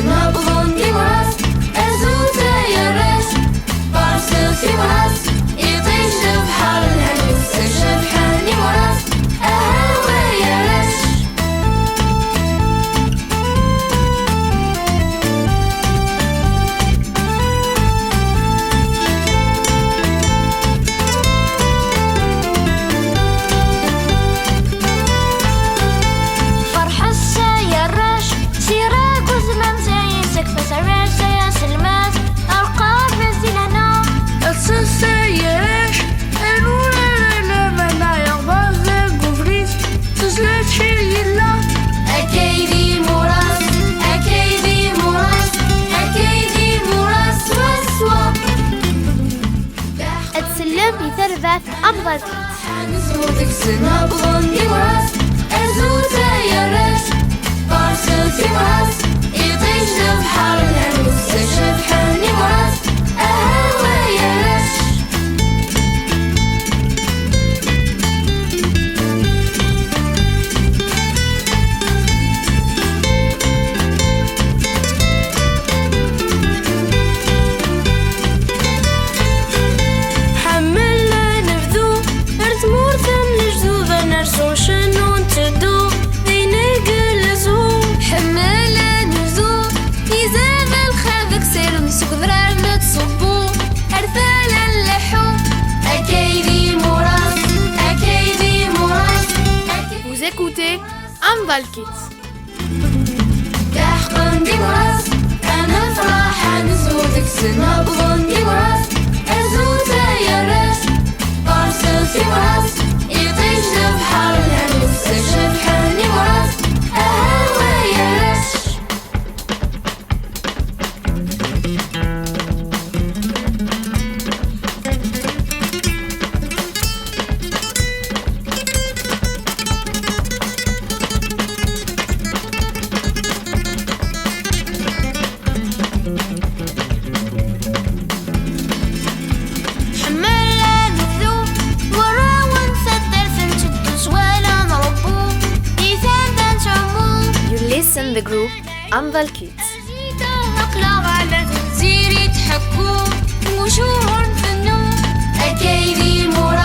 نبض إمراس أزوت يرش بارسل في مراس يطيش بحر الهلوس الشبحان إمراس أهوى يرش فرح السيرش سيراك وزمن زينسك فسرش يا سلمات أرقام مزيانة السيرش الأولى لما لا يغبز قفريس تزلت شيلا أكيدي موراس أكيدي موراس أكيدي موراس وسوا السلم يثربت أمضل نزودك سنبض إمراس أزوت يرش بارسل في مراس يطيش بحر الهلوس الشبحان إمراس أهوى يرش حملنا نبذو ارتمور ثم نجذوب نرسو شنو نتدو ذي نقلزو حملنا نبذو يزام الخافك سير نسوك ذرار ما تصبو أرثال اللحو أكيدي موراس أكيدي موراس Vous écoutez Amdal Kids. كحقن دي مراس أنا فرحة نزودك سنبض دي مراس أزوت يرش بارسل في مراس يطيش بحر الهلوس الشبحان مراس أهوى يرش حملنا نبذو ورا ونفدر فنشدو زوالا نربو يثابن تعمو You listen the group Amdal Kids. زيدو أقلق على تنزيري تحكو وشوهن فنو أكيدي مرا